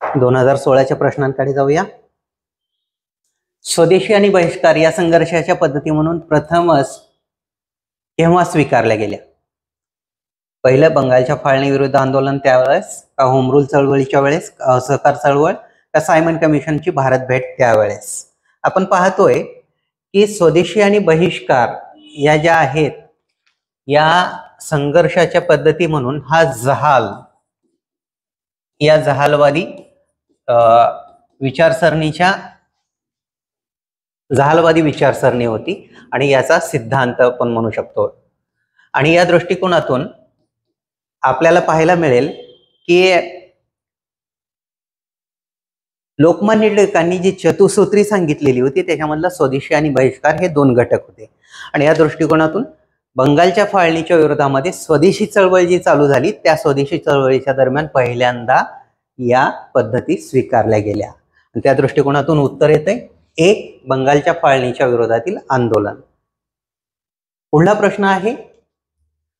2016च्या प्रश्नांकडे जाऊया. स्वदेशी आणि बहिष्कार या संघर्षाच्या पद्धती म्हणून प्रथमच केव्हा स्वीकारल्या गेल्या? पहिलं बंगालच्या फाळणी विरुद्ध आंदोलन त्यावेळेस, का होम रूल चळवळीच्या वेळेस, असहकार चळवळ, का सायमन कमिशनची भारत भेट त्यावेळेस? आपण पाहतोय की स्वदेशी आणि बहिष्कार या ज्या आहेत या संघर्षाच्या पद्धती म्हणून हा या जहालवादी विचारसरणी होती आणि याचा सिद्धांत आपण म्हणू शकतो. आणि या दृष्टिकोनातून आपल्याला पाहायला मिळेल की लोकमान्य टिळकांनी जी चतुसूत्री सांगितलेली होती त्याच्यामधला स्वदेशी आणि बहिष्कार हे दोन घटक होते. आणि या दृष्टिकोनातून बंगालच्या फाळणीच्या विरोधामध्ये स्वदेशी चळवळ जी चालू झाली त्या स्वदेशी चळवळीच्या दरम्यान पहिल्यांदा या पद्धती स्वीकारल्या गेल्या. आणि त्या दृष्टिकोनातून उत्तर येते एक, बंगालच्या फाळणीच्या विरोधातील आंदोलन. पुढला प्रश्न आहे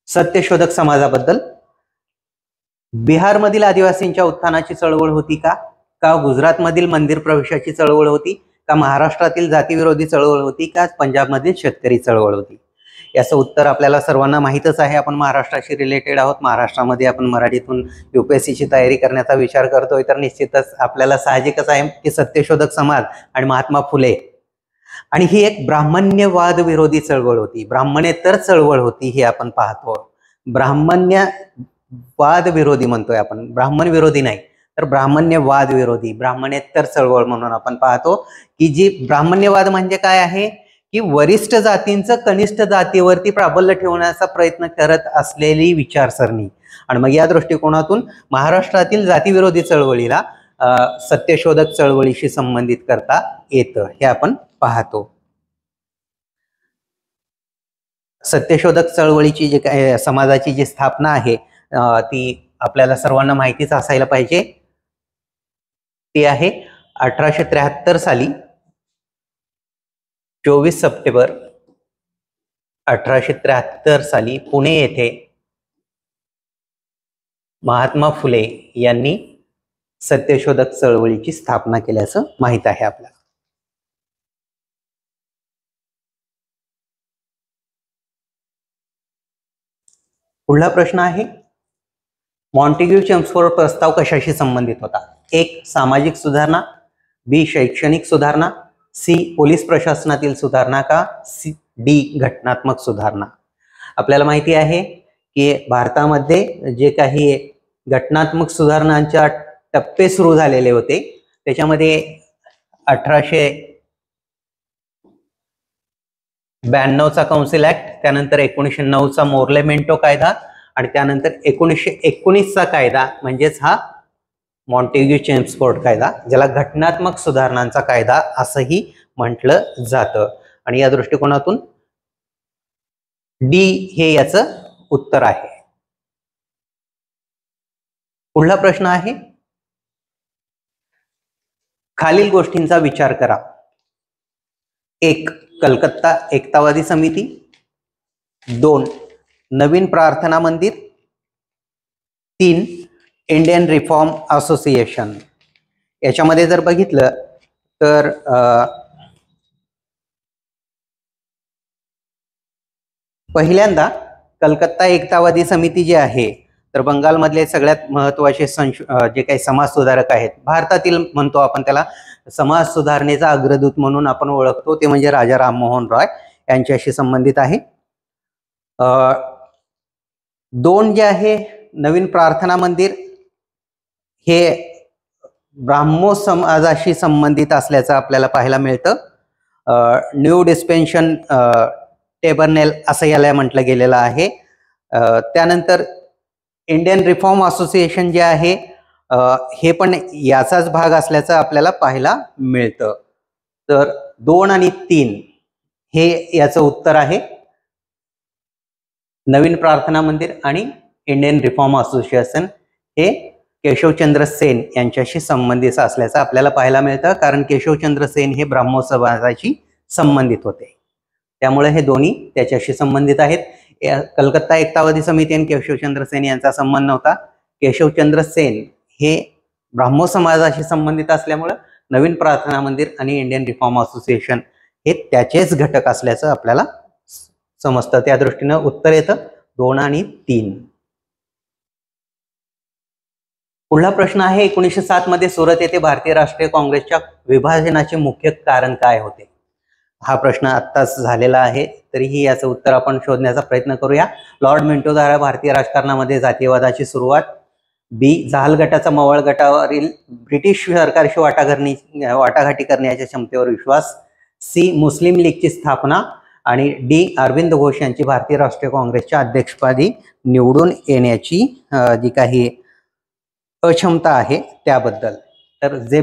सत्यशोधक समाजाबद्दल. बिहारमधील आदिवासींच्या उत्थानाची चळवळ होती का? का गुजरातमधील मंदिर प्रवेशाची चळवळ होती? का महाराष्ट्रातील जातीविरोधी चळवळ होती? का पंजाबमधील शेतकरी चळवळ होती? याचं उत्तर आपल्याला सर्वांना माहीतच आहे. आपण महाराष्ट्राशी रिलेटेड आहोत. महाराष्ट्रामध्ये आपण मराठीतून UPSCची तयारी करण्याचा विचार करतोय तर निश्चितच आपल्याला साहजिकच आहे की सत्यशोधक समाज आणि महात्मा फुले. आणि ही एक ब्राह्मण्यवाद विरोधी चळवळ होती. ब्राह्मणेतर चळवळ होती ही आपण पाहतो. ब्राह्मण्यवाद विरोधी म्हणतोय आपण, ब्राह्मण विरोधी नाही तर ब्राह्मण्यवाद विरोधी, ब्राह्मणेतर चळवळ म्हणून आपण पाहतो की जी ब्राह्मण्यवाद म्हणजे काय आहे की वरिष्ठ जातींचं कनिष्ठ जातीवरती प्राबल्य ठेवण्याचा प्रयत्न करत असलेली विचारसरणी. आणि मग या दृष्टिकोनातून महाराष्ट्रातील जातीविरोधी चळवळीला सत्यशोधक चळवळीशी संबंधित करता येतं हे आपण पाहतो. सत्यशोधक चळवळीची जी काय समाजाची जी स्थापना आहे ती आपल्याला सर्वांना माहितीच असायला पाहिजे. ती आहे 1873 साली 24 सप्टेंबर 1873 साली पुणे येथे महात्मा फुले यांनी सत्यशोधक चळवळीची स्थापना केल्याचं माहित आहे आपल्याला. पुढला प्रश्न आहे मॉन्टेग्यू-चेम्स्फोर्ड प्रस्ताव कशाशी संबंधित होता? एक, सामाजिक सुधारणा, बी, शैक्षणिक सुधारणा, सी, पोलीस प्रशासनातील सुधारणा, का डी, घटनात्मक सुधारणा? आपल्याला माहिती आहे की भारतामध्ये जे काही घटनात्मक सुधारणांच्या टप्पे सुरू झालेले होते त्याच्यामध्ये 1892चा काउन्सिल ऍक्ट, त्यानंतर 1909चा मोर्ले-मिंटो कायदा आणि त्यानंतर 1919चा कायदा म्हणजेच हा मॉन्टेग्यू-चेम्स्फोर्ड कायदा, ज्याला घटनात्मक सुधारणांचा कायदा असंही म्हटलं जातं. आणि या दृष्टिकोनातून डी हे याचं उत्तर आहे. पुढला प्रश्न आहे खालील गोष्टींचा विचार करा. एक, कलकत्ता एकतावादी समिती. 2, नवीन प्रार्थना मंदिर. 3, इंडियन रिफॉर्म असोसिएशन. याच्यामध्ये जर बघितलं तर पहिल्यांदा कलकत्ता एकतावादी समिती जी आहे तर बंगालमधले सगळ्यात महत्वाचे जे काही समाज सुधारक आहेत, भारतातील म्हणतो आपण त्याला समाज सुधारणेचा अग्रदूत म्हणून आपण ओळखतो, ते म्हणजे राजा राममोहन रॉय यांच्याशी संबंधित आहे. 2 जे आहे नवीन प्रार्थना मंदिर हे ब्राह्मो समाजाशी संबंधित असल्याचं आपल्याला पाहायला मिळतं. न्यू डिस्पेन्शन टेबरनेल असं याला म्हटलं गेलेलं आहे. त्यानंतर इंडियन रिफॉर्म असोसिएशन जे आहे हे पण याचाच भाग असल्याचं आपल्याला पाहायला मिळतं. तर 2 आणि 3 हे याचं उत्तर आहे. नवीन प्रार्थना मंदिर आणि इंडियन रिफॉर्म असोसिएशन हे केशवचंद्र सेन यांच्याशी संबंधित असल्याचं आपल्याला पाहायला मिळतं, कारण केशवचंद्र सेन हे ब्राह्मो समाजाशी संबंधित होते, त्यामुळे हे दोन्ही त्याच्याशी संबंधित आहेत. कलकत्ता एकतावादी समिती आणि केशवचंद्र सेन यांचा संबंध नव्हता. केशवचंद्र सेन हे ब्राह्मो समाजाशी संबंधित असल्यामुळं नवीन प्रार्थना मंदिर आणि इंडियन रिफॉर्म असोसिएशन हे त्याचेच घटक असल्याचं आपल्याला समजतं. त्या दृष्टीनं उत्तर येतं 2 आणि 3. पुढला प्रश्न आहे 1907 मध्ये सुरत येथे भारतीय राष्ट्रीय काँग्रेसच्या विभाजनाचे मुख्य कारण काय होते? हा प्रश्न आत्ताच झालेला आहे, तरीही याचं उत्तर आपण शोधण्याचा प्रयत्न करूया. लॉर्ड मिंटो द्वारा भारतीय राजकारणामध्ये जातीयवादाची सुरुवात. बी, जहाल गटाचा मवाळ गटावरील ब्रिटिश सरकारशी वाटाघाटी करण्याच्या क्षमतेवर विश्वास. सी, मुस्लिम लीगची स्थापना. आणि डी, अरविंद घोष यांची भारतीय राष्ट्रीय काँग्रेसच्या अध्यक्षपदी निवडून येण्याची जी काही अक्षमता आहे त्याबद्दल. तर जे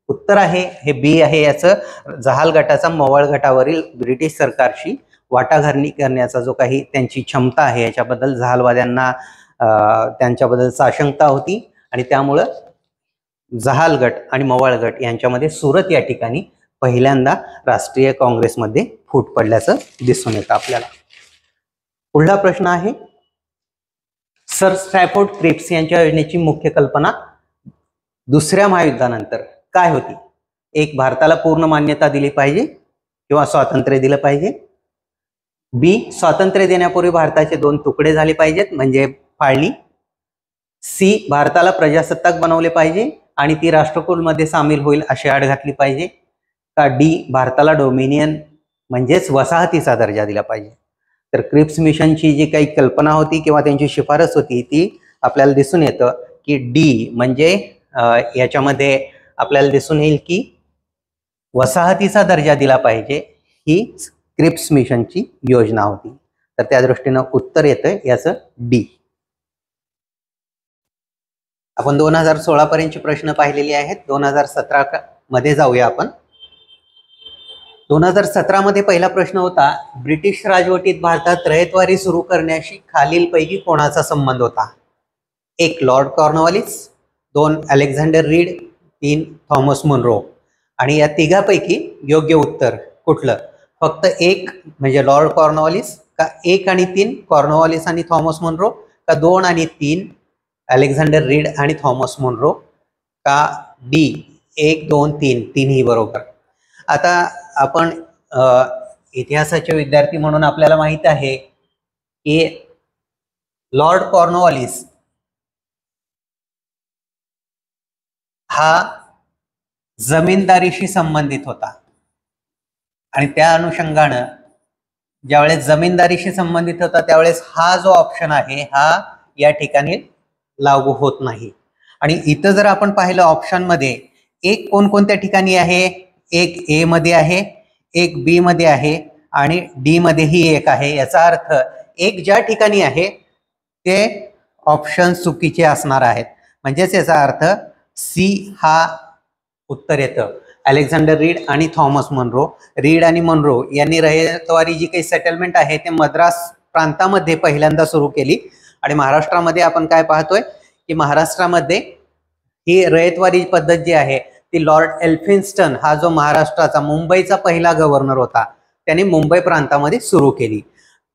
उत्तर आहे हे बी आहे. याचं जहाल गटाचा मवाळ गटावरील ब्रिटिश सरकारशी वाटाघाटी करण्याचा जो काही त्यांची क्षमता आहे याच्याबद्दल जहालवाद्यांना त्यांच्याबद्दल साशंकता होती आणि त्यामुळं जहाल गट आणि मवाळ गट यांच्यामध्ये सुरत या ठिकाणी पहिल्यांदा राष्ट्रीय काँग्रेसमध्ये फूट पडल्याचं दिसून येतं आपल्याला. पुढला प्रश्न आहे सर स्टॅफोर्ड क्रिप्स यांच्या योजनेची मुख्य कल्पना दुसऱ्या महायुद्धानंतर काय होती? एक, भारताला पूर्ण मान्यता दिली पाहिजे किंवा स्वातंत्र्य दिलं पाहिजे. बी, स्वातंत्र्य देण्यापूर्वी भारताचे 2 तुकडे झाले पाहिजेत म्हणजे फाळणी. सी, भारताला प्रजासत्ताक बनवले पाहिजे आणि ती राष्ट्रकुलमध्ये सामील होईल अशी अट घातली पाहिजे. का डी, भारताला डोमिनियन म्हणजेच वसाहतीचा दर्जा दिला पाहिजे. तर क्रिप्स मिशनची जी काही कल्पना होती किंवा त्यांची शिफारस होती ती आपल्याला दिसून येतं की डी म्हणजे याच्यामध्ये आपल्याला दिसून येईल की वसाहतीचा दर्जा दिला पाहिजे ही क्रिप्स मिशनची योजना होती. तर त्या दृष्टीनं उत्तर येतं याचं डी. आपण 2016 पर्यंतचे प्रश्न पाहिलेले आहेत. 2017 मध्ये जाऊया आपण. 2017 मध्ये पहिला प्रश्न होता ब्रिटिश राजवटीत भारतात रयतवारी सुरू करण्याशी खालीलपैकी कोणाचा संबंध होता? 1, Lord Cornwallis. 2, Alexander Read. 3, Thomas Munro. आणि या तिघापैकी योग्य उत्तर कुठलं? फक्त 1 म्हणजे लॉर्ड कॉर्नवॉलिस, का 1 आणि 3 कॉर्नवॉलिस आणि थॉमस मुनरो, का 2 आणि 3 अलेक्झांडर रीड आणि थॉमस मुनरो, का डी 1, 2, 3 तिन्ही बरोबर? आता आपण इतिहासाचे विद्यार्थी म्हणून आपल्याला माहित आहे की लॉर्ड कॉर्नवॉलिस हा जमीनदारीशी संबंधित होता आणि त्या अनुषंगानं ज्यावेळेस जमीनदारीशी संबंधित होता त्यावेळेस हा जो ऑप्शन आहे हा या ठिकाणी लागू होत नाही. आणि इथं जर आपण पाहिलं ऑप्शन मध्ये एक कोणकोणत्या ठिकाणी आहे? एक ए मध्ये आहे, एक बी मध्ये आहे आणि डी मध्येही एक आहे. याचा अर्थ एक ज्या ठिकाणी आहे ते ऑप्शन चुकीचे असणार आहेत. म्हणजेच याचा अर्थ सी हा उत्तर येतं. अलेक्झांडर रीड आणि थॉमस मुनरो. रीड आणि मुनरो यांनी रयतवारी जी काही सेटलमेंट आहे ते मद्रास प्रांतामध्ये पहिल्यांदा सुरू केली. आणि महाराष्ट्रामध्ये आपण काय पाहतोय की महाराष्ट्रामध्ये ही रयतवारी पद्धत जी आहे ती लॉर्ड एल्फिन्स्टन हा जो महाराष्ट्राचा मुंबईचा पहिला गव्हर्नर होता त्याने मुंबई प्रांतामध्ये सुरू केली.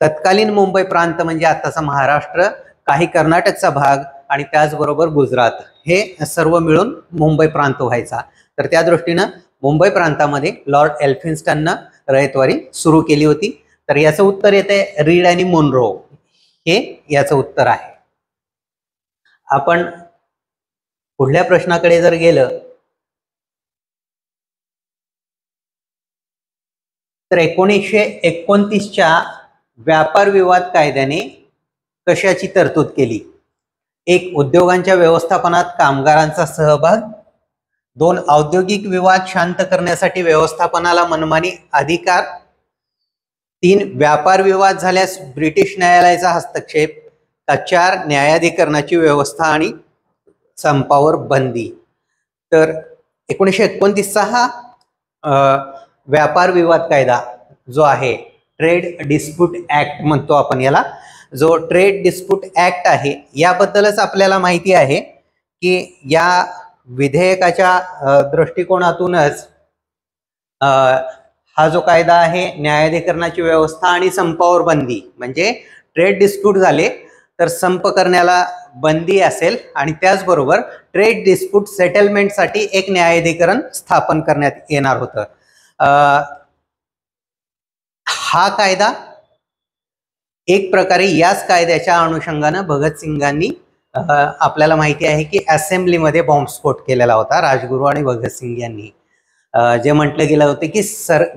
तत्कालीन मुंबई प्रांत म्हणजे आताचा महाराष्ट्र, काही कर्नाटकचा भाग आणि त्याचबरोबर गुजरात हे सर्व मिळून मुंबई प्रांत व्हायचा. तर त्या दृष्टीनं मुंबई प्रांतामध्ये लॉर्ड एल्फिन्स्टननं रयतवारी सुरू केली होती. तर याचं उत्तर येते रीड आणि मुनरो हे याचं उत्तर आहे. आपण पुढल्या प्रश्नाकडे जर गेलं तर 1929च्या व्यापार विवाद कायद्याने कशाची तरतूद केली? 1, उद्योगांच्या व्यवस्थापनात कामगारांचा सहभाग. 2, औद्योगिक विवाद शांत करण्यासाठी व्यवस्थापनाला मनमानी अधिकार. 3, व्यापार विवाद झाल्यास ब्रिटिश न्यायालयाचा हस्तक्षेप. 4, न्यायाधिकरणाची व्यवस्था आणि संपावर बंदी. तर 1929चा हा व्यापार विवाद कायदा जो आहे ट्रेड डिस्प्यूट ऍक्ट म्हणतो आपण याला, जो ट्रेड डिस्प्यूट ऍक्ट आहे याबद्दलच आपल्याला माहिती आहे की या विधेयकाच्या दृष्टिकोनातूनच हा जो कायदा आहे न्यायाधिकरणाची व्यवस्था आणि संपावर बंदी म्हणजे ट्रेड डिस्प्यूट झाले तर संप करण्याला बंदी असेल आणि त्याचबरोबर ट्रेड डिस्प्यूट सेटलमेंटसाठी एक न्यायाधिकरण स्थापन करण्यात येणार होतं. हा कायदा एक प्रकारे याच कायद्याच्या अनुषंगानं भगतसिंगांनी आपल्याला माहिती आहे की असेंब्लीमध्ये बॉम्बस्फोट केलेला होता राजगुरू आणि भगतसिंग यांनी. जे म्हटलं गेलं होतं की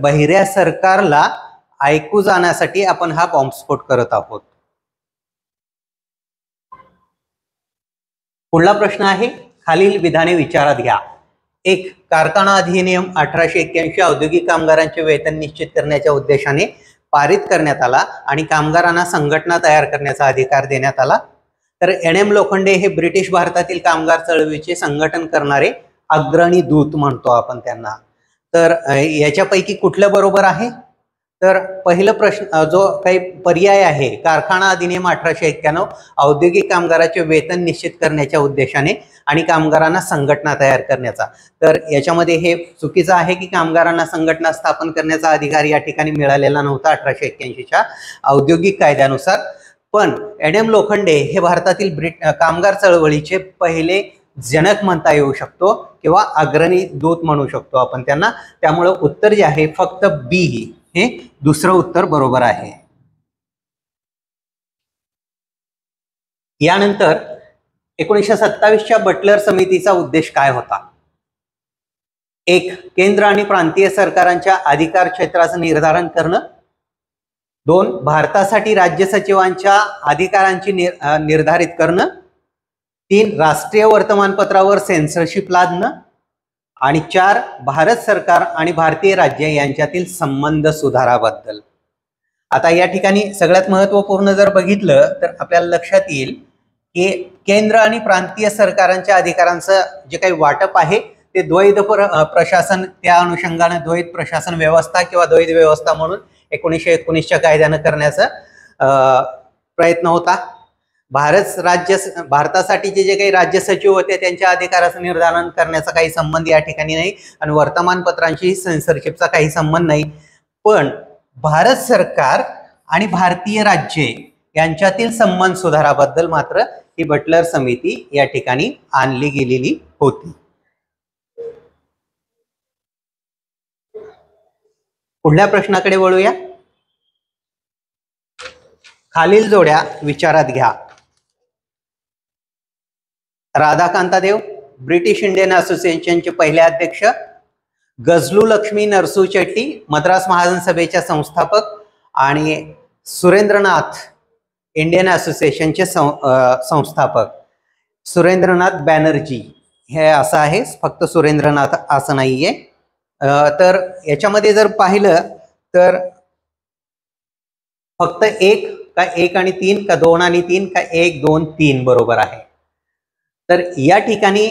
बहिऱ्या सरकारला ऐकू जाण्यासाठी आपण हा बॉम्बस्फोट करत आहोत. पुढला प्रश्न आहे, खालील विधाने विचारात घ्या. 1. कारखाना अधिनियम 1881 औद्योगिक कामगारांचे वेतन निश्चित करण्याच्या उद्देशाने पारित करण्यात आला आणि कामगारांना संघटना तयार करण्याचा अधिकार देण्यात आला. तर NM लोखंडे हे ब्रिटिश भारतातील कामगार चळवळीचे संघटन करणारे अग्रणी दूत म्हणतो आपण त्यांना. तर याच्यापैकी कुठलं बरोबर आहे? तर पहिलं प्रश्न जो काही पर्याय आहे, कारखाना अधिनियम 1891 औद्योगिक कामगाराचे वेतन निश्चित करण्याच्या उद्देशाने आणि कामगारांना संघटना तयार करण्याचा. तर याच्यामध्ये हे चुकीचं आहे की कामगारांना संघटना स्थापन करण्याचा अधिकार या ठिकाणी मिळालेला नव्हता 1881च्या औद्योगिक कायद्यानुसार. पण NM लोखंडे हे भारतातील कामगार चळवळीचे पहिले जनक म्हणता येऊ शकतो किंवा अग्रणी दूत म्हणू शकतो आपण त्यांना. त्यामुळे उत्तर जे आहे फक्त बी हे दुसरं उत्तर बरोबर आहे. यानंतर 1927च्या बटलर समितीचा उद्देश काय होता? 1. केंद्र आणि प्रांतीय सरकारांच्या अधिकार क्षेत्राचं निर्धारण करणं. 2. भारतासाठी राज्य सचिवांच्या अधिकारांची निर्धारित करणं. 3. राष्ट्रीय वर्तमानपत्रावर सेन्सरशिप लादणं. आणि 4. भारत सरकार आणि भारतीय राज्य यांच्यातील संबंध सुधाराबद्दल. आता या ठिकाणी सगळ्यात महत्त्वपूर्ण जर बघितलं तर आपल्याला लक्षात येईल की केंद्र आणि प्रांतीय सरकारांच्या अधिकारांचं जे काही वाटप आहे ते द्वैध प्रशासन, त्या अनुषंगाने द्वैध प्रशासन व्यवस्था किंवा द्वैध व्यवस्था म्हणून 1919च्या कायद्यानं करण्याचा प्रयत्न होता. भारतासाठीचे जे काही राज्य सचिव होते त्यांच्या अधिकाराचं निर्धारण करण्याचा काही संबंध या ठिकाणी नाही आणि वर्तमानपत्रांशी सेन्सरशिपचा काही संबंध नाही. पण भारत सरकार आणि भारतीय राज्ये यांच्यातील संबंध सुधाराबद्दल मात्र ही बटलर समिती या ठिकाणी आणली गेलेली होती. पुढल्या प्रश्नाकडे वळूया. खालील जोड्या विचारात घ्या. राधाकांता देव ब्रिटिश इंडियन असोसिएशनचे पहिले अध्यक्ष, गजलू लक्ष्मी नरसू चेट्टी मद्रास महाजन सभेच्या संस्थापक आणि सुरेंद्रनाथ इंडियन असोसिएशनचे संस्थापक. सुरेंद्रनाथ बॅनर्जी हे असं आहे, फक्त सुरेंद्रनाथ असं नाहीये. तर याच्यामध्ये जर पाहिलं तर फक्त 1 का 1 आणि 3 का 2 आणि 3 का 1 2 3 बरोबर आहे. तर या ठिकाणी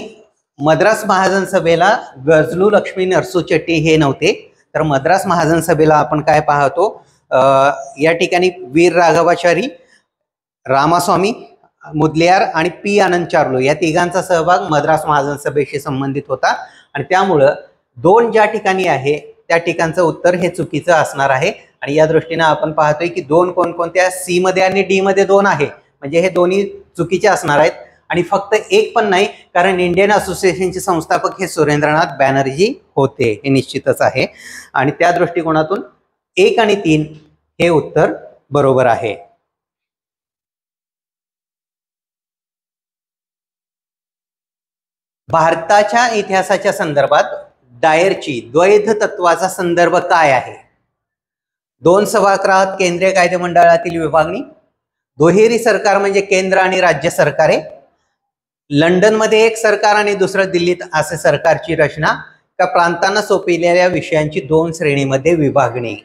मद्रास महाजन सभेला गजलू लक्ष्मी नरसू चेट्टी हे नव्हते. तर मद्रास महाजन सभेला आपण काय पाहतो, या ठिकाणी वीर राघवाचारी, रामास्वामी मुदलियार आणि पी आनंद चार्लो या तिघांचा सहभाग मद्रास महाजन सभेशी संबंधित होता. आणि त्यामुळं 2 ज्या ठिकाणी आहे त्या ठिकाणचं उत्तर हे चुकीचं असणार आहे. आणि या दृष्टीने आपण पाहतोय की 2 कोणकोणत्या, सी मध्ये आणि डी मध्ये 2 आहे, म्हणजे हे दोन्ही चुकीचे असणार आहेत. आणि फक्त 1 पण नाही, कारण इंडियन असोसिएशनचे संस्थापक हे सुरेंद्रनाथ बॅनर्जी होते, हे निश्चितच आहे. आणि त्या दृष्टिकोनातून 1 आणि 3 हे उत्तर बरोबर आहे. भारताच्या इतिहासाच्या संदर्भात डायरची द्वैध तत्वाचा संदर्भ काय आहे? 2 सभागृहात केंद्रीय कायदेमंडळातील विभागणी, दुहेरी सरकार म्हणजे केंद्र आणि राज्य सरकारे, लंडनमध्ये एक सरकार आणि दुसरं दिल्लीत असे सरकारची रचना, का प्रांतांना सोपविलेल्या विषयांची 2 श्रेणीमध्ये विभागणी.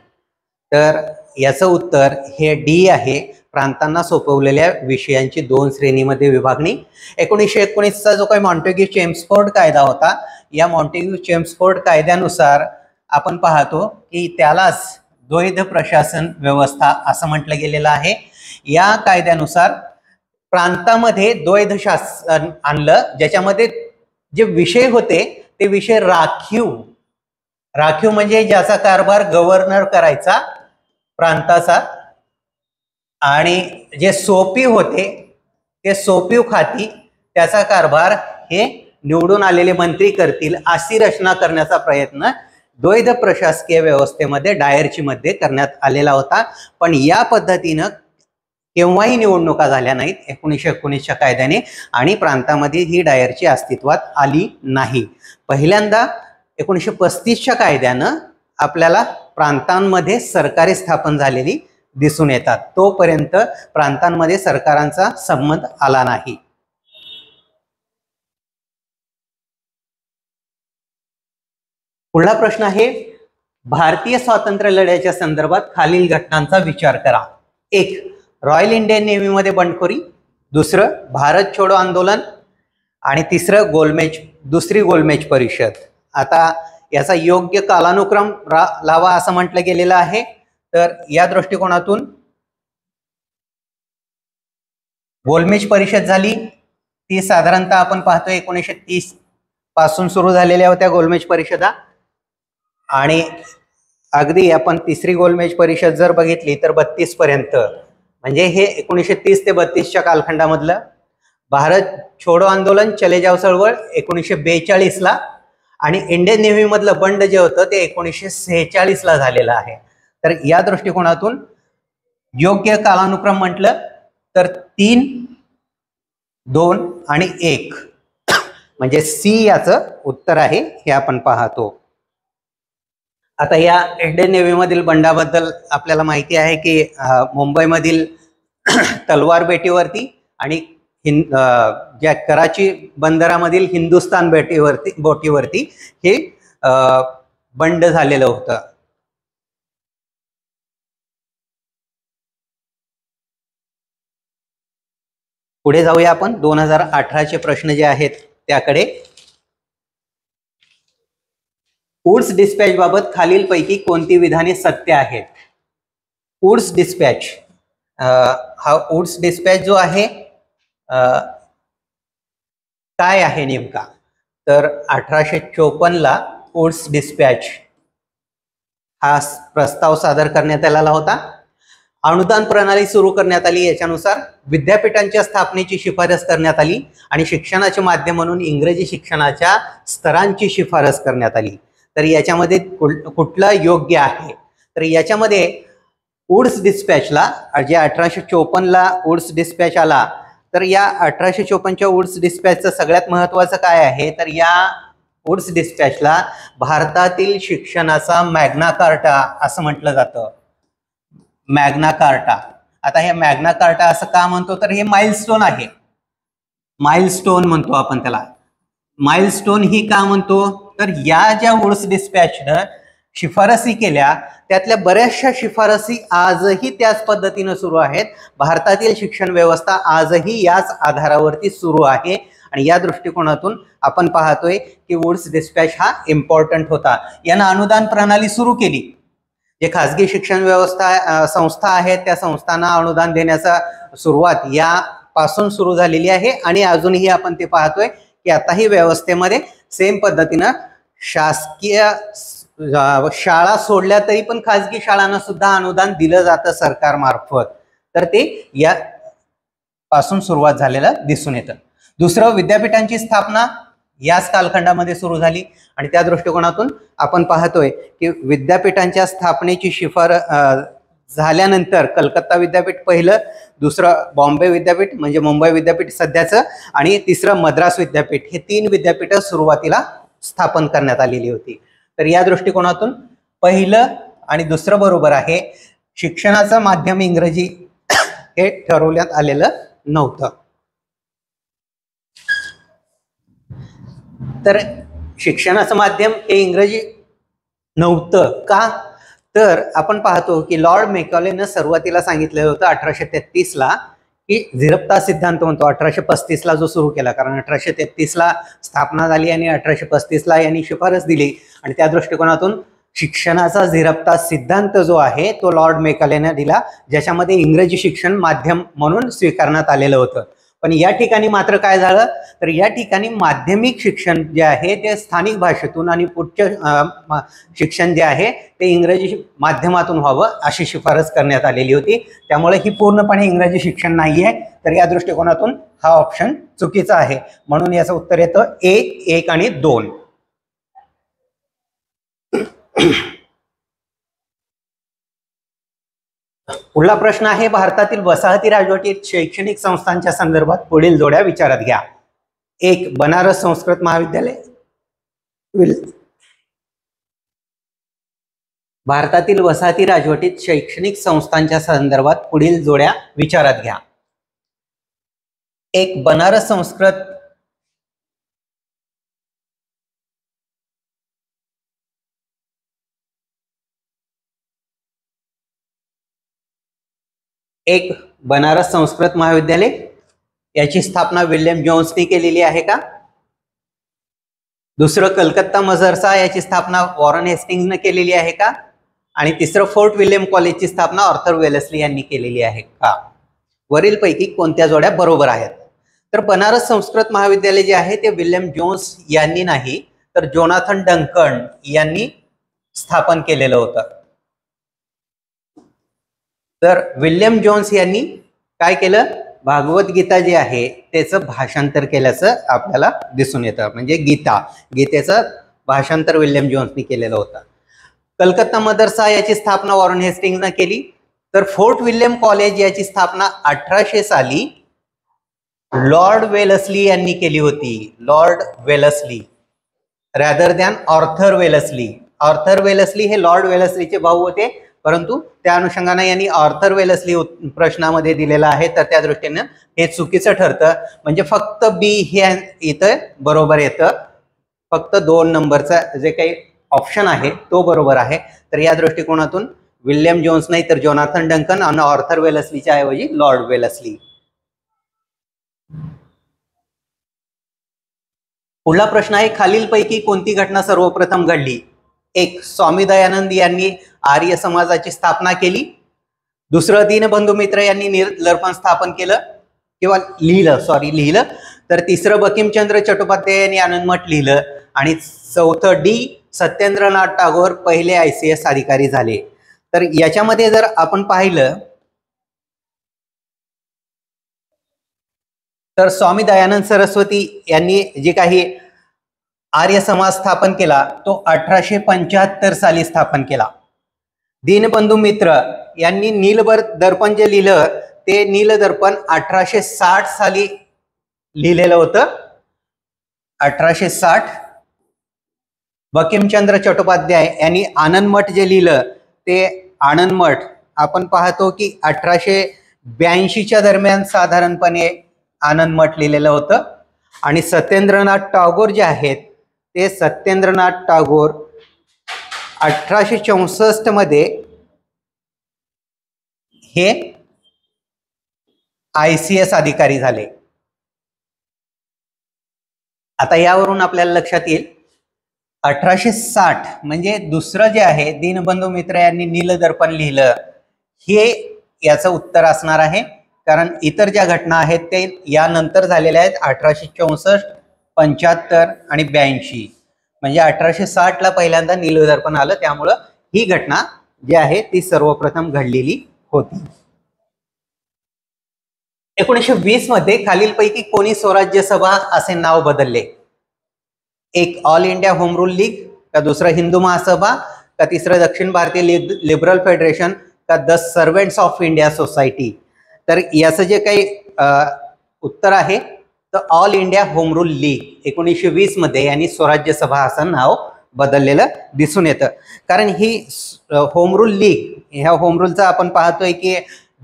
तर याचं उत्तर हे डी आहे, प्रांतांना सोपवलेल्या विषयांची 2 श्रेणीमध्ये विभागणी. 1919चा जो काही मॉन्टेग्यू चेम्सफोर्ड कायदा होता, या मॉन्टेग्यू चेम्सफोर्ड कायद्यानुसार आपण पाहतो की त्यालाच द्वैध प्रशासन व्यवस्था असं म्हटलं गेलेलं आहे. या कायद्यानुसार प्रांतामध्ये द्वैध शासन आणलं, ज्याच्यामध्ये जे विषय होते ते विषय राखीव म्हणजे ज्याचा कारभार गव्हर्नर करायचा प्रांताचा, आणि जे सोपी होते ते सोपीव खाती त्याचा कारभार हे निवडून आलेले मंत्री करतील अशी रचना करण्याचा प्रयत्न द्वैध प्रशासकीय व्यवस्थेमध्ये डायरची मध्ये करण्यात आलेला होता. पण या पद्धतीनं केव्हाही निवडणुका झाल्या नाहीत 1919च्या कायद्याने आणि प्रांतामध्ये ही डायरची अस्तित्वात आली नाही. पहिल्यांदा 1935च्या कायद्यानं आपल्याला प्रांतांमध्ये सरकारे स्थापन झालेली दिसून येतात. तोपर्यंत प्रांतांमध्ये सरकारांचा संबंध आला नाही. पुढला प्रश्न आहे, भारतीय स्वातंत्र्य लढ्याच्या संदर्भात खालील घटनांचा विचार करा. 1. रॉयल इंडियन नेव्हीमध्ये बंडखोरी, दुसरं भारत छोडो आंदोलन आणि तिसरं दुसरी गोलमेज परिषद. आता याचा योग्य कालानुक्रम लावा असं म्हटलं गेलेलं आहे. तर या दृष्टिकोनातून गोलमेज परिषद झाली ती साधारणतः आपण पाहतोय 1930 पासून सुरू झालेल्या होत्या गोलमेज परिषदा. आणि अगदी आपण तिसरी गोलमेज परिषद जर बघितली तर 32 पर्यंत, म्हणजे हे 1930 ते 32च्या कालखंडामधलं. भारत छोडो आंदोलन चले जाव चळवळ 1942 ला आणि इंडियन नेव्ही मधलं बंड जे होतं ते 1946 ला झालेलं आहे. तर या दृष्टिकोनातून योग्य कालानुक्रम म्हटलं तर 3, 2 आणि 1 म्हणजे सी याचं उत्तर आहे हे आपण पाहतो. आता या इंडियन नेव्ही मधील बंडाबद्दल आपल्याला माहिती आहे की मुंबईमधील तलवार बेटीवरती आणि ज्या कराची बंदरामधील हिंदुस्तान बोटीवरती हे बंड झालेलं होतं. पुढे जाऊया आपण 2018चे प्रश्न जे आहेत त्याकडे. वुड्स डिस्पॅच बाबत खालील पैकी कोणती विधाने सत्य आहेत? वुड्स डिस्पॅच, हा वुड्स डिस्पॅच जो आहे काय आहे नेमका, तर 1854 ला वुड्स डिस्पॅच हा प्रस्ताव सादर करण्यात आलेला होता. अनुदान प्रणाली सुरू करण्यात आली. याच्यानुसार विद्यापीठांच्या स्थापनेची शिफारस करण्यात आली आणि शिक्षणाचे माध्यम म्हणून इंग्रजी शिक्षणाच्या स्तरांची शिफारस करण्यात आली. तर याच्यामध्ये कुठलं योग्य आहे? तर याच्यामध्ये वुड्स डिस्पॅचला जे 1854 ला वुड्स डिस्पॅच आला, तर या 1854च्या वुड्स डिस्पॅचचं सगळ्यात महत्वाचं काय आहे, तर या वुड्स डिस्पॅचला भारतातील शिक्षणाचा मॅग्ना कार्टा असं म्हटलं जातं. Magna carta. आता हे मॅग्ना कार्टा असं का म्हणतो, तर हे माइलस्टोन आहे. माइलस्टोन म्हणतो आपण त्याला. माइलस्टोन ही का म्हणतो, तर या ज्या वुड्स डिस्पॅचनं शिफारसी केल्या त्यातल्या बऱ्याचशा शिफारसी आजही त्याच पद्धतीनं सुरू आहेत. भारतातील शिक्षण व्यवस्था आजही याच आधारावरती सुरू आहे आणि या दृष्टिकोनातून आपण पाहतोय की वुड्स डिस्पॅच हा इम्पॉर्टंट होता. यानं अनुदान प्रणाली सुरू केली. जे खासगी शिक्षण व्यवस्था संस्था आहेत त्या संस्थांना अनुदान देण्याचा सुरुवात यापासून सुरू झालेली आहे आणि अजूनही आपण ते पाहतोय की आताही व्यवस्थेमध्ये सेम पद्धतीनं शासकीय शाळा सोडल्या तरी पण खासगी शाळांना सुद्धा अनुदान दिलं जातं सरकारमार्फत. तर ते या पासून सुरुवात झालेलं दिसून येतं. दुसरं, विद्यापीठांची स्थापना याच कालखंडामध्ये सुरू झाली आणि त्या दृष्टिकोनातून आपण पाहतोय की विद्यापीठांच्या स्थापनेची शिफारस झाल्यानंतर कलकत्ता विद्यापीठ पहिलं, दुसरं बॉम्बे विद्यापीठ म्हणजे मुंबई विद्यापीठ सध्याचं आणि तिसरं मद्रास विद्यापीठ, हे 3 विद्यापीठं सुरुवातीला स्थापन करण्यात आलेली होती. तर या दृष्टिकोनातून पहिलं आणि दुसरं बरोबर आहे. शिक्षणाचं माध्यम इंग्रजी हे ठरवण्यात आलेलं नव्हतं. तर शिक्षणाचं माध्यम हे इंग्रजी नव्हतं का, तर आपण पाहतो की लॉर्ड मेकॉलेनं सुरुवातीला सांगितलेलं होतं 1833 ला की झिरपता सिद्धांत म्हणतो. 1835 ला जो सुरू केला, कारण 1833 ला स्थापना झाली आणि 1835 ला यांनी शिफारस दिली आणि त्या दृष्टिकोनातून शिक्षणाचा झिरपता सिद्धांत जो आहे तो लॉर्ड मेकॉलेनं दिला, ज्याच्यामध्ये इंग्रजी शिक्षण माध्यम म्हणून स्वीकारण्यात आलेलं होतं. पण या ठिकाणी मात्र काय झालं, तर या ठिकाणी माध्यमिक शिक्षण जे आहे ते स्थानिक भाषेतून आणि उच्च शिक्षण जे आहे ते इंग्रजी माध्यमातून व्हावं अशी शिफारस करण्यात आलेली होती. त्यामुळे ही पूर्णपणे इंग्रजी शिक्षण नाहीये, तर या दृष्टिकोनातून हा ऑप्शन चुकीचा आहे. म्हणून याचं उत्तर येतं ए, 1 आणि 2. पुढला प्रश्न आहे, भारतातील वसाहती राजवटीत शैक्षणिक संस्थांच्या संदर्भात पुढील जोड्या विचारात घ्या. 1. बनारस संस्कृत महाविद्यालय. भारतातील वसाहती राजवटीत शैक्षणिक संस्थांच्या संदर्भात पुढील जोड्या विचारात घ्या. 1. बनारस संस्कृत. 1. बनारस संस्कृत महाविद्यालय, याची स्थापना विल्यम जोन्सने केलेली आहे का? दुसरं, कलकत्ता मदरसा, याची स्थापना वॉरन हेस्टिंग्सने केलेली आहे का? आणि तिसरं, फोर्ट विल्यम कॉलेजची स्थापना आर्थर वेलेस्ली यांनी केलेली आहे का? वरीलपैकी कोणत्या जोड्या बरोबर आहेत? तर बनारस संस्कृत महाविद्यालय जे आहे ते विल्यम जोन्स यांनी नाही, तर जोनाथन डंकन यांनी स्थापन केलेलं होतं. तर विल्यम जोन्स यांनी काय केलं, भागवत गीता जे आहे त्याचं भाषांतर केल्याचं आपल्याला दिसून येतं. म्हणजे गीतेचं भाषांतर विल्यम जोन्सनी केलेलं होतं. कलकत्ता मदरसा याची स्थापना वॉरन हेस्टिंग्सने केली. तर फोर्ट विल्यम कॉलेज याची स्थापना 1800 साली लॉर्ड वेलस्ली यांनी केली होती. Lord Wellesley rather than Arthur Wellesley. Arthur Wellesley हे लॉर्ड वेलस्लीचे भाऊ होते, परंतु त्या अनुषंगाने यांनी आर्थर वेलस्ली प्रश्नामध्ये दिलेला आहे, तर त्या दृष्टीने हे चुकीचं ठरतं. म्हणजे फक्त बी हे इथं बरोबर येतं, फक्त 2 नंबरचा जे काही ऑप्शन आहे तो बरोबर आहे. तर या दृष्टिकोनातून विल्यम जोन्स नाही तर जोनाथन डंकन आणि आर्थर वेलस्लीच्या ऐवजी लॉर्ड वेलस्ली. पुढला प्रश्न आहे, खालीलपैकी कोणती घटना सर्वप्रथम घडली? 1. स्वामी दयानंद यांनी आर्य समाजाची स्थापना केली. दुसरं, दीनबंधू मित्र यांनी निर्दर्पण स्थापन केलं किंवा लिहिलं. तर तिसरं, बंकिमचंद्र चट्टोपाध्याय यांनी आनंदमठ लिहिलं. आणि चौथं, डी. सत्येंद्रनाथ टागोर पहिले ICS अधिकारी झाले. तर याच्यामध्ये जर आपण पाहिलं तर स्वामी दयानंद सरस्वती यांनी जे काही आर्य समाज स्थापन केला तो 1875 साली स्थापन केला. दीनबंधू मित्र यांनी नीलदर्पण जे लिहिलं ते नीलदर्पण 1860 साली लिहिलेलं होतं. 1860. बंकिमचंद्र चट्टोपाध्याय यांनी आनंदमठ जे लिहिलं ते आनंदमठ आपण पाहतो की 1882च्या दरम्यान साधारणपणे आनंदमठ लिहिलेलं होतं. आणि सत्येंद्रनाथ टागोर जे आहेत ते सत्येंद्रनाथ टागोर 1864 मध्ये हे ICS अधिकारी झाले. आता यावरून आपल्याला लक्षात येईल 1860 म्हणजे दुसरं जे आहे दीनबंधू मित्र यांनी नीलदर्पण लिहिलं हे याचं उत्तर असणार आहे. कारण इतर ज्या घटना आहेत ते यानंतर झालेल्या आहेत 1864, 75 आणि 82. म्हणजे 1860 ला पहिल्यांदा नीलदर्पण आलं, त्यामुळं ही घटना जी आहे ती सर्वप्रथम घडलेली होती. 1920 मध्ये खालीलपैकी कोणी स्वराज्य सभा असे नाव बदलले? 1. All India home rule league, का दुसरं हिंदू महासभा, का तिसरं दक्षिण भारतीय लिबरल फेडरेशन, का the servants of India society. तर याचं जे काही उत्तर आहे तर all India home rule league 1920 मध्ये यांनी स्वराज्य सभा असं नाव बदललेलं दिसून येतं. कारण ही होम रूल लीग, ह्या होम रूलचा आपण पाहतोय की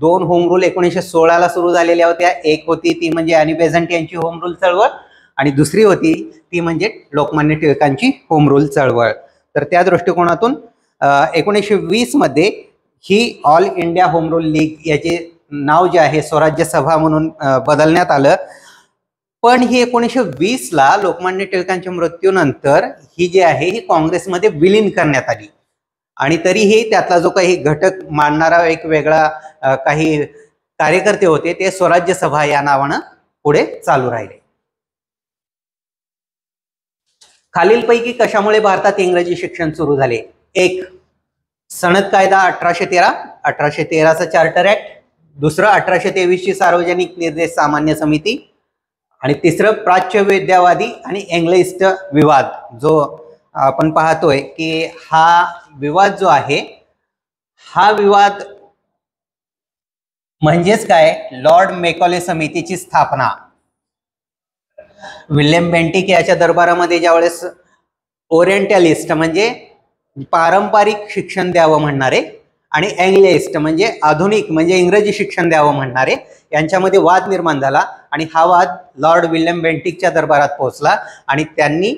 2 होम रूल 1916 ला सुरू झालेल्या होत्या. एक होती ती म्हणजे ॲनी बेझंट यांची होम रूल चळवळ आणि दुसरी होती ती म्हणजे लोकमान्य टिळकांची होम रूल चळवळ. तर त्या दृष्टिकोनातून 1920 मध्ये ही all India home rule league याचे नाव जे आहे स्वराज्य सभा म्हणून बदलण्यात आलं. पण ही 1920 ला लोकमान्य टिळकांच्या मृत्यूनंतर ही जी आहे ही काँग्रेसमध्ये विलीन करण्यात आली. आणि तरीही त्यातला जो काही घटक मांडणारा एक वेगळा काही कार्यकर्ते होते ते स्वराज्य सभा या नावानं पुढे चालू राहिले. खालीलपैकी कशामुळे भारतात इंग्रजी शिक्षण सुरू झाले? एक, सनद कायदा 1813, 1813चा चार्टर ऍक्ट. दुसरं 1823 ची सार्वजनिक निर्देश सामान्य समिती. आणि तिसरं प्राच्यविद्यावादी आणि इंग्लिस्ट विवाद. जो आपण पाहतोय की हा विवाद जो आहे, हा विवाद म्हणजेच काय, लॉर्ड मेकॉले समितीची स्थापना. विल्यम बेंटिक याच्या दरबारामध्ये ज्यावेळेस ओरिएंटलिस्ट म्हणजे पारंपरिक शिक्षण द्यावं म्हणणारे आणि एंग्लिस्ट म्हणजे आधुनिक म्हणजे इंग्रजी शिक्षण द्यावं म्हणणारे यांच्यामध्ये वाद निर्माण झाला आणि हा वाद लॉर्ड विल्यम बेंटिकच्या दरबारात पोहोचला आणि त्यांनी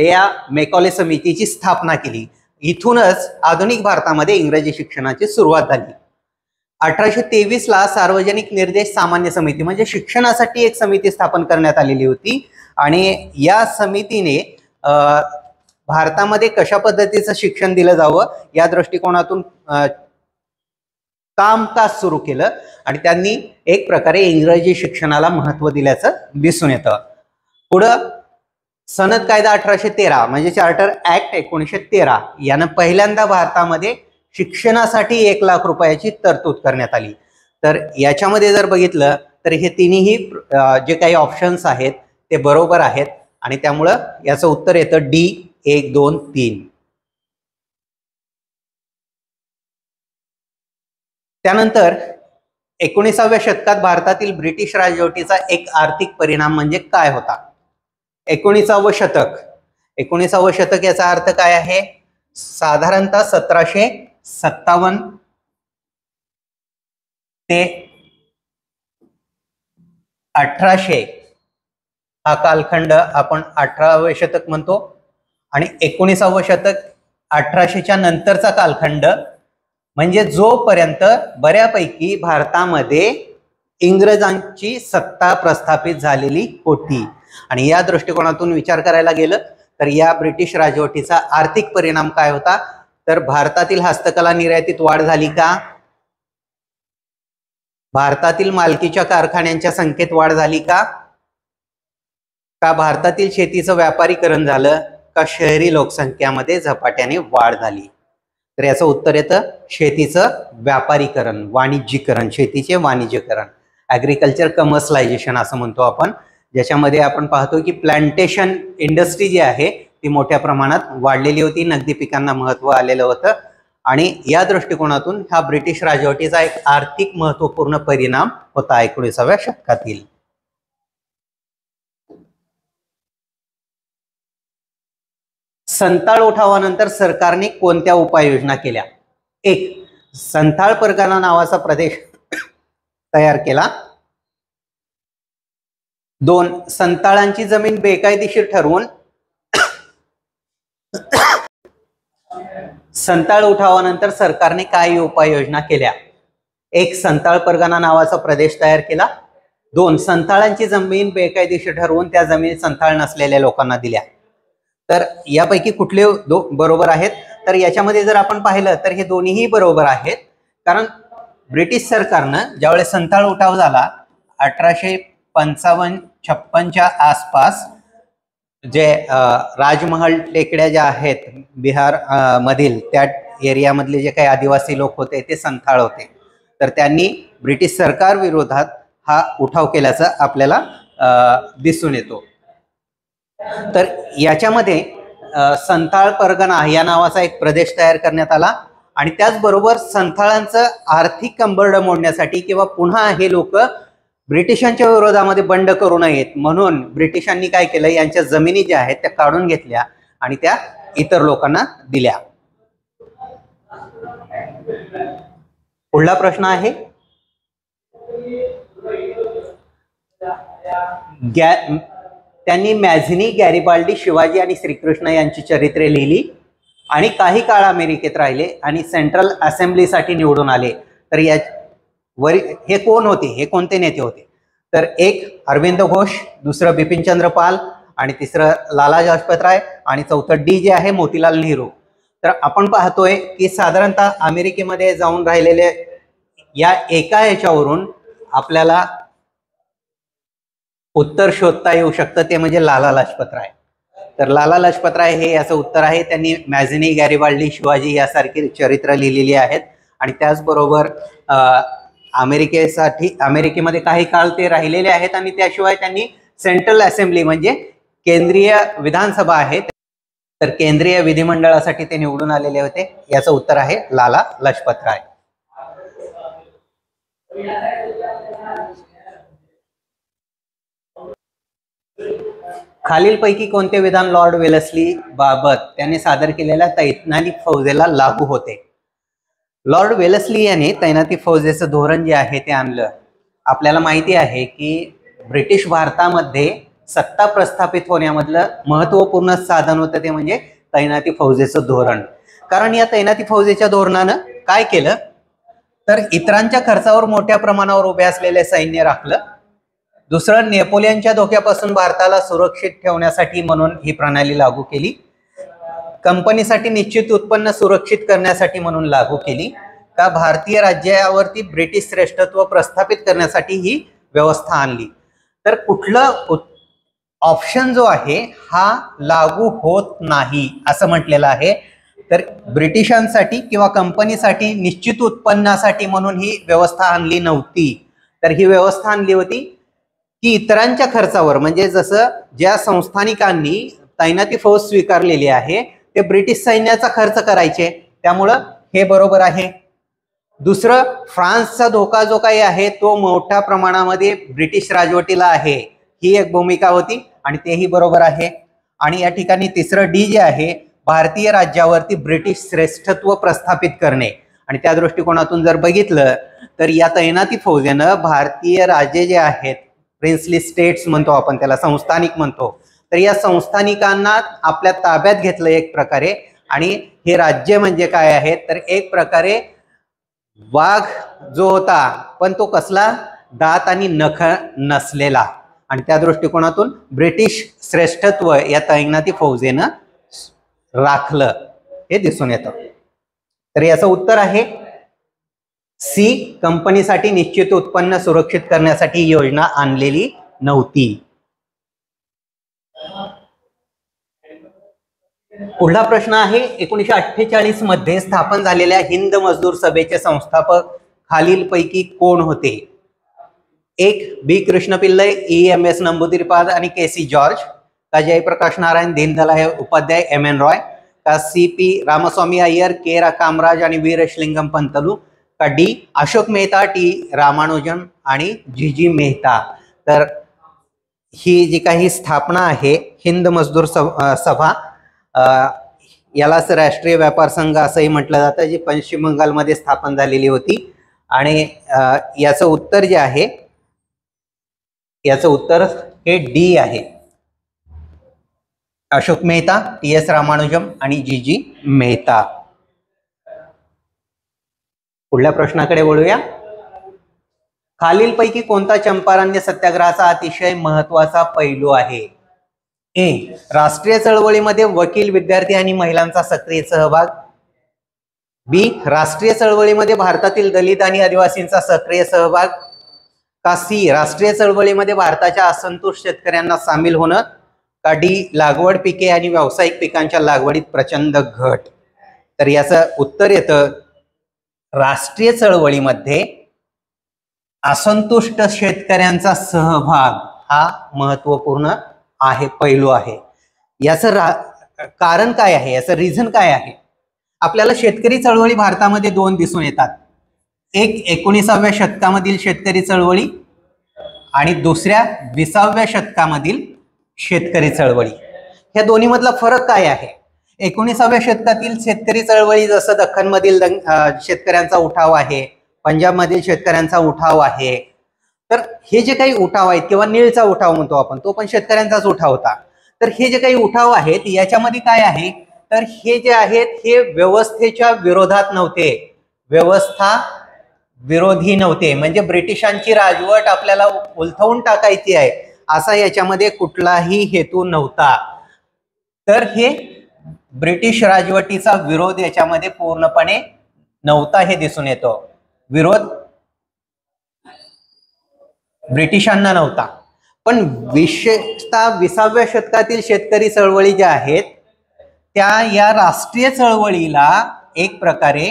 या मेकॉले समितीची स्थापना केली. इथूनच आधुनिक भारतामध्ये इंग्रजी शिक्षणाची सुरुवात झाली. 1823 ला सार्वजनिक निर्देश सामान्य समिती म्हणजे शिक्षणासाठी एक समिती स्थापन करण्यात आलेली होती आणि या समितीने भारतामध्ये कशा पद्धतीचं शिक्षण दिलं जावं या दृष्टिकोनातून कामकाज सुरू केलं आणि त्यांनी एक प्रकारे इंग्रजी शिक्षणाला महत्त्व दिल्याचं दिसून येतं. पुढं सनद कायदा 1813 म्हणजे चार्टर ऍक्ट 1913 यानं पहिल्यांदा भारतामध्ये शिक्षणासाठी 1 लाख रुपयाची तरतूद करण्यात आली. तर याच्यामध्ये जर बघितलं तर हे तिन्ही जे काही ऑप्शन्स आहेत ते बरोबर आहेत आणि त्यामुळं याचं उत्तर येतं डी 1, 2, 3. त्यानंतर 19व्या शतकात भारतातील ब्रिटिश राजवटीचा एक आर्थिक परिणाम म्हणजे काय होता? 19वे शतक याचा अर्थ काय आहे? साधारणतः 1757 ते 1800 हा कालखंड आपण 18वे शतक म्हणतो आणि 19वे शतक 1800च्या नंतरचा कालखंड म्हणजे जोपर्यंत बऱ्यापैकी भारतामध्ये इंग्रजांची सत्ता प्रस्थापित झालेली होती. आणि या दृष्टिकोनातून विचार करायला गेलं तर या ब्रिटिश राजवटीचा आर्थिक परिणाम काय होता? तर भारतातील हस्तकला निर्यातीत वाढ झाली का? भारतातील मालकीच्या कारखान्यांच्या संख्येत वाढ झाली का? का भारतातील शेतीचं व्यापारीकरण झालं का शहरी लोकसंख्यामध्ये झपाट्याने वाढ झाली? तर याचं उत्तर येतं शेतीचं व्यापारीकरण, वाणिज्यीकरण, शेतीचे वाणिज्यीकरण, ॲग्रिकल्चर कमर्शलायझेशन असं म्हणतो आपण, ज्याच्यामध्ये आपण पाहतो की प्लांटेशन इंडस्ट्री जी आहे ती मोठ्या प्रमाणात वाढलेली होती, नगदी पिकांना महत्त्व आलेलं होतं आणि या दृष्टिकोनातून हा ब्रिटिश राजवटीचा एक आर्थिक महत्त्वपूर्ण परिणाम होता 19व्या शतकातील. संथाल उठावानंतर सरकारने कोणत्या उपाययोजना केल्या? एक, संथाल परगणा नावाचा प्रदेश तयार केला. 2, संथाळांची जमीन बेकायदेशीर ठरवून संथाल उठावानंतर सरकारने काय उपाययोजना केल्या? एक, संथाल परगणा नावाचा प्रदेश तयार केला. 2, संथाळांची जमीन बेकायदेशीर ठरवून त्या जमीन संथाळ नसलेल्या लोकांना दिल्या. तर यापैकी कुठले बरोबर आहेत? तर याच्यामध्ये जर आपण पाहिलं तर हे दोन्हीही बरोबर आहेत. कारण ब्रिटिश सरकारनं ज्यावेळेस संथाळ उठाव झाला 1855-56च्या आसपास, जे राजमहल टेकड्या ज्या आहेत बिहार मधील त्या एरियामधले जे काही आदिवासी लोक होते ते संथाळ होते, तर त्यांनी ब्रिटिश सरकार विरोधात हा उठाव केल्याचं आपल्याला दिसून येतो. तर याच्यामध्ये संथाळ परगणा या नावाचा एक प्रदेश तयार करण्यात आला आणि त्याचबरोबर संथाळांचं आर्थिक कंबरड मोडण्यासाठी किंवा पुन्हा हे लोक ब्रिटिशांच्या विरोधामध्ये बंड करू नयेत म्हणून ब्रिटिशांनी काय केलं, यांच्या जमिनी ज्या आहेत त्या काढून घेतल्या आणि त्या इतर लोकांना दिल्या. पुढला प्रश्न आहे, त्यांनी मॅझिनी, गॅरिबाल्डी, शिवाजी आणि श्रीकृष्ण यांची चरित्रे लिहिली आणि काही काळ अमेरिकेत राहिले आणि सेंट्रल असेंब्लीसाठी निवडून आले. तर या हे कोण होते, हे कोणते नेते होते? तर एक अरविंद घोष, दुसरं बिपिनचंद्र पाल आणि तिसरं लाला लजपत राय आणि चौथं डी जे आहे मोतीलाल नेहरू. तर आपण पाहतोय की साधारणतः अमेरिकेमध्ये जाऊन राहिलेले या एका याच्यावरून आपल्याला उत्तर शोधता येऊ शकतं ते म्हणजे लाला लजपत राय. तर लाला लजपत राय हे याचं उत्तर आहे. त्यांनी मॅझिनी, गॅरिबाल्डी, शिवाजी यासारखी चरित्र लिहिलेली आहेत आणि त्याचबरोबर अमेरिकेमध्ये काही काळ ते राहिलेले आहेत आणि त्याशिवाय त्यांनी सेंट्रल असेंब्ली म्हणजे केंद्रीय विधानसभा आहे, तर केंद्रीय विधिमंडळासाठी ते निवडून आलेले होते. याचं उत्तर आहे लाला लजपत राय. खालीलपैकी कोणते विधान लॉर्ड वेलेस्ली बाबत त्याने सादर केलेल्या तैनाती फौजेला लागू होते? लॉर्ड वेलेस्ली यांनी तैनाती फौजेचं धोरण जे आहे ते आणलं. आपल्याला माहिती आहे की ब्रिटिश भारतामध्ये सत्ता प्रस्थापित होण्यामधलं महत्वपूर्ण साधन होतं ते म्हणजे तैनाती फौजेचं धोरण. कारण या तैनाती फौजेच्या धोरणानं काय केलं तर इतरांच्या खर्चावर मोठ्या प्रमाणावर उभे असलेले सैन्य राखलं. दुसरं, नेपोलियनच्या धोक्यापासून भारताला सुरक्षित ठेवण्यासाठी म्हणून ही प्रणाली लागू केली. कंपनीसाठी निश्चित उत्पन्न सुरक्षित करण्यासाठी म्हणून लागू केली. का भारतीय राज्यावरती ब्रिटिश श्रेष्ठत्व प्रस्थापित करण्यासाठी ही व्यवस्था आणली. तर कुठलं ऑप्शन जो आहे हा लागू होत नाही असं म्हटलेलं आहे. तर ब्रिटिशांसाठी किंवा कंपनीसाठी निश्चित उत्पन्नासाठी म्हणून ही व्यवस्था आणली नव्हती. तर ही व्यवस्था आणली होती की इतरांच्या खर्चावर, म्हणजे जसं ज्या संस्थानिकांनी तैनाती फौज स्वीकारलेली आहे ते ब्रिटिश सैन्याचा खर्च करायचे, त्यामुळं हे बरोबर आहे. दुसरं, फ्रान्सचा धोका जो काही आहे तो मोठ्या प्रमाणामध्ये ब्रिटिश राजवटीला आहे, ही एक भूमिका होती आणि तेही बरोबर आहे. आणि या ठिकाणी तिसरं डी जे आहे, भारतीय राज्यावरती ब्रिटिश श्रेष्ठत्व प्रस्थापित करणे. आणि त्या दृष्टिकोनातून जर बघितलं तर या तैनाती फौजेनं भारतीय राजे जे आहेत, प्रिन्सली स्टेट्स म्हणतो आपण त्याला, संस्थानिक म्हणतो, तर या संस्थानिकांना आपल्या ताब्यात घेतलं एक प्रकारे. आणि हे राज्य म्हणजे काय आहे तर एक प्रकारे वाघ जो होता पण तो कसला, दात आणि नख नसलेला. आणि त्या दृष्टिकोनातून ब्रिटिश श्रेष्ठत्व या तैनाती फौजेनं राखलं हे दिसून येतं. तर याचं उत्तर आहे सी, कंपनीसाठी निश्चित उत्पन्न सुरक्षित करण्यासाठी योजना आणलेली नव्हती. पुढला प्रश्न आहे, 1948 मध्ये स्थापन झालेल्या हिंद मजदूर सभेचे संस्थापक खालीलपैकी कोण होते? एक, बी कृष्ण पिल्लई, EMS नंबूदिरीपाद आणि KC जॉर्ज. का जयप्रकाश नारायण, दीनदयाल उपाध्याय, MN रॉय. का CP रामस्वामी अय्यर, K कामराज आणि वीरेशलिंगम पंतलू. का डी अशोक मेहता, T रामानुजन आणि GG मेहता. तर ही जी काही स्थापना आहे हिंद मजदूर सभा, यालाच राष्ट्रीय व्यापार संघ असंही म्हटलं जातं, जी पश्चिम बंगालमध्ये स्थापन झालेली होती. आणि याचं उत्तर जे आहे, याचं उत्तर हे डी आहे, अशोक मेहता, TS रामानुजम आणि GG मेहता. पुढल्या प्रश्नाकडे वळूया. खालीलपैकी कोणता चंपारण्य सत्याग्रहाचा अतिशय महत्वाचा पैलू आहे? ए, राष्ट्रीय चळवळीमध्ये वकील, विद्यार्थी आणि महिलांचा सक्रिय सहभाग. बी, राष्ट्रीय चळवळीमध्ये भारतातील दलित आणि आदिवासींचा सक्रिय सहभाग. का सी, राष्ट्रीय चळवळीमध्ये भारताच्या असंतुष्ट शेतकऱ्यांना सामील होणं. का डी, लागवड पिके आणि व्यावसायिक पिकांच्या लागवडीत प्रचंड घट. तर याचं उत्तर येतं राष्ट्रीय चळवळीमध्ये असंतुष्ट शेतकऱ्यांचा सहभाग हा महत्वपूर्ण आहे, पैलू आहे. याचं कारण काय आहे, याचं रिझन काय आहे? आपल्याला शेतकरी चळवळी भारतामध्ये दोन दिसून येतात. एक 19व्या शतकामधील शेतकरी चळवळी आणि दुसऱ्या 20व्या शतकामधील शेतकरी चळवळी. ह्या दोन्ही मधला फरक काय आहे? 19व्या शतकातील शेतकरी चळवळी जसं दख्खनमधील शेतकऱ्यांचा उठाव आहे, पंजाबमधील शेतकऱ्यांचा उठाव आहे, तर हे जे काही उठाव आहेत किंवा नीळचा उठाव म्हणतो आपण, तो पण शेतकऱ्यांचाच उठाव होता. तर हे जे काही उठाव आहेत याच्यामध्ये काय आहे तर हे जे आहेत हे व्यवस्थेच्या विरोधात नव्हते, व्यवस्था विरोधी नव्हते. म्हणजे ब्रिटिशांची राजवट आपल्याला उलथवून टाकायची आहे असा याच्यामध्ये कुठलाही हेतू नव्हता. तर हे ब्रिटिश राजवटीचा विरोध याच्यामध्ये पूर्णपणे नव्हता हे दिसून येतो. विरोध ब्रिटिशांना नव्हता. पण विशेषतः 20व्या शतकातील शेतकरी चळवळी ज्या आहेत त्या या राष्ट्रीय चळवळीला एक प्रकारे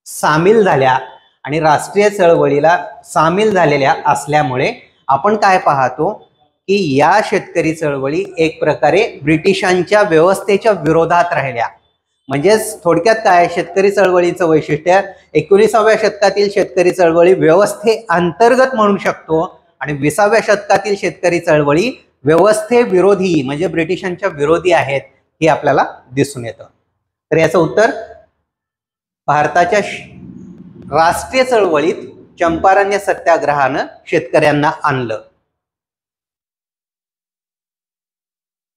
सामील झाल्या आणि राष्ट्रीय चळवळीला सामील झालेल्या असल्यामुळे आपण काय पाहतो की या शेतकरी चळवळी एक प्रकारे ब्रिटिशांच्या व्यवस्थेच्या विरोधात राहिल्या. म्हणजेच थोडक्यात काय, शेतकरी चळवळीचं वैशिष्ट्य 19व्या शतकातील शेतकरी चळवळी व्यवस्थे अंतर्गत म्हणू शकतो आणि 20व्या शतकातील शेतकरी चळवळी व्यवस्थेविरोधी म्हणजे ब्रिटिशांच्या विरोधी आहेत हे आपल्याला दिसून येतं. तर याचं उत्तर भारताच्या राष्ट्रीय चळवळीत चंपारण्य सत्याग्रहानं शेतकऱ्यांना आणलं.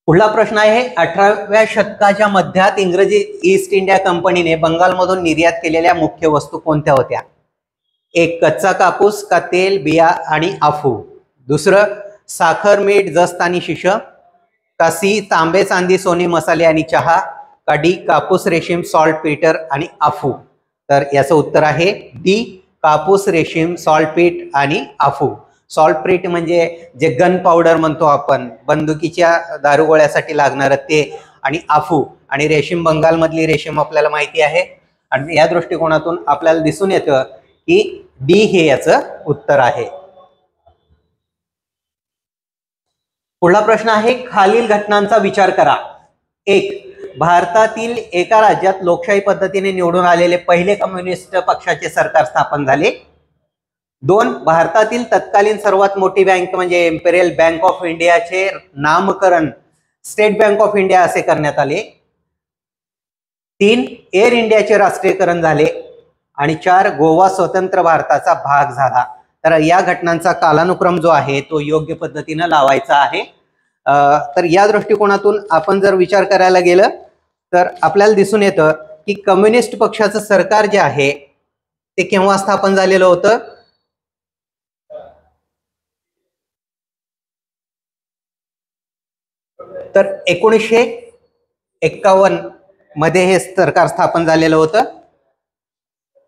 पुढला प्रश्न आहे 18व्या शतकाच्या मध्यात इंग्रजी ईस्ट इंडिया कंपनीने बंगालमधून निर्यात केलेल्या मुख्य वस्तू कोणत्या होत्या? एक कच्चा कापूस का तेल, बिया आणि अफू. दुसरं साखर, मीठ, जस्त आणि शिश. का सी तांबे, चांदी, सोने, मसाले आणि चहा. का डी कापूस, रेशीम, सॉल्ट, पीटर आणि अफू. तर याचं उत्तर आहे डी कापूस, रेशीम, सॉल्ट, पीठ आणि अफू. सॉल्ट पीट म्हणजे जे गन पावडर म्हणतो आपण, बंदुकीच्या दारुगोळ्यासाठी लागणार ते, आणि अफू आणि रेशीम बंगालमधली रेशीम आपल्याला माहिती आहे. आणि या दृष्टिकोनातून आपल्याला दिसून येतं की डी हे याचं उत्तर आहे. पुढला प्रश्न आहे खालील घटनांचा विचार करा. एक, भारतातील एका राज्यात लोकशाही पद्धतीने निवडून आलेले पहिले कम्युनिस्ट पक्षाचे सरकार स्थापन झाले. 2, भारतातील तत्कालीन सर्वात मोठी बँक म्हणजे इम्पेरियल बँक ऑफ इंडियाचे नामकरण स्टेट बँक ऑफ इंडिया असे करण्यात आले. 3, एअर इंडियाचे राष्ट्रीयकरण झाले. आणि 4, गोवा स्वतंत्र भारताचा भाग झाला. तर या घटनांचा कालानुक्रम जो आहे तो योग्य पद्धतीने लावायचा आहे. तर या दृष्टिकोनातून आपण जर विचार करायला गेलं तर आपल्याला दिसून येतं की कम्युनिस्ट पक्षाचं सरकार जे आहे ते केव्हा स्थापन झालेलं होतं? तर 1951 मध्ये हे सरकार स्थापन झालेलं होतं.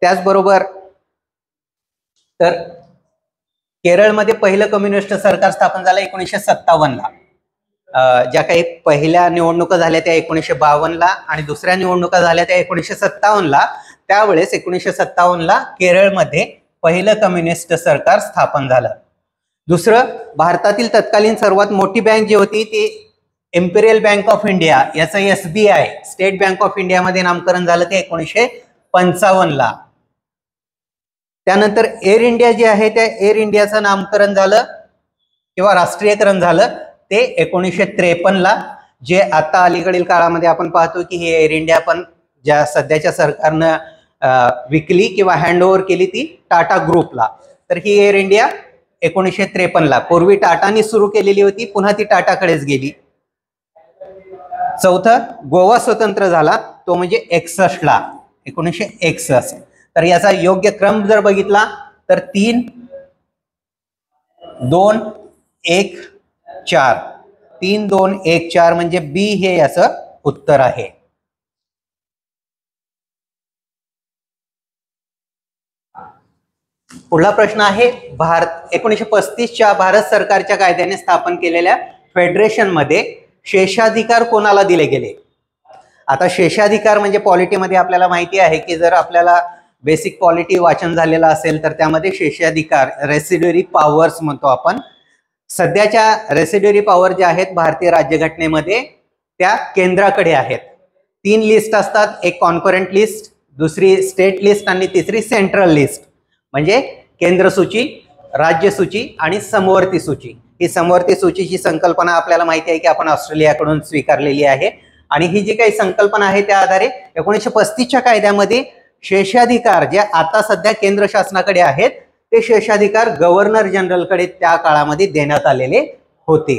त्याचबरोबर तर केरळमध्ये पहिलं कम्युनिस्ट सरकार स्थापन झालं 1957 ला. ज्या काही पहिल्या निवडणुका झाल्या त्या 1952 ला आणि दुसऱ्या निवडणुका झाल्या त्या 1957 ला. त्यावेळेस 1957 ला केरळमध्ये पहिलं कम्युनिस्ट सरकार स्थापन झालं. दुसरं, भारतातील तत्कालीन सर्वात मोठी बँक जी होती ती इम्पेरियल बँक ऑफ इंडिया, याचं SBI state bank of India मध्ये नामकरण झालं ते 1955 ला. त्यानंतर एअर इंडिया जे आहे त्या एअर इंडियाचं नामकरण झालं किंवा राष्ट्रीयकरण झालं ते 1953 ला. जे आता अलीकडील काळामध्ये आपण पाहतो की हे एअर इंडिया पण ज्या सध्याच्या सरकारनं विकली किंवा हँडओव्हर केली ती टाटा ग्रुपला. तर ही एअर इंडिया 1953 ला, पूर्वी टाटानी सुरू केलेली होती, पुन्हा ती टाटाकडेच गेली. चौथं, गोवा स्वतंत्र झाला तो म्हणजे 61 ला, 1961. तर याचा योग्य क्रम जर बघितला तर 3, 2, 1, 4. 3, 2, 1, 4 म्हणजे बी हे याचं उत्तर आहे. पुढला प्रश्न आहे 1935च्या भारत सरकारच्या कायद्याने स्थापन केलेल्या फेडरेशन मध्ये शेषाधिकार कोणाला दिले गेले? आता शेषाधिकार म्हणजे पॉलिटीमध्ये आपल्याला माहिती आहे की जर आपल्याला बेसिक पॉलिटी वाचन झालेलं असेल तर त्यामध्ये शेषाधिकार रेसिड्युअरी पॉवर्स म्हणतो आपण. सध्याच्या रेसिड्युअरी पॉवर ज्या आहेत भारतीय राज्यघटनेमध्ये त्या केंद्राकडे आहेत. 3 लिस्ट असतात, एक कॉन्करंट लिस्ट, दुसरी स्टेट लिस्ट आणि तिसरी सेंट्रल लिस्ट. म्हणजे केंद्र सूची, राज्य सूची आणि समवर्ती सूची. ही समवर्ती सूचीची संकल्पना आपल्याला माहिती आहे की आपण ऑस्ट्रेलियाकडून स्वीकारलेली आहे. आणि ही जी काही संकल्पना आहे त्या आधारे 1935च्या कायद्यामध्ये शेषाधिकार जे आता सध्या केंद्र शासनाकडे आहेत ते शेषाधिकार गव्हर्नर जनरलकडे त्या काळामध्ये देण्यात आलेले होते.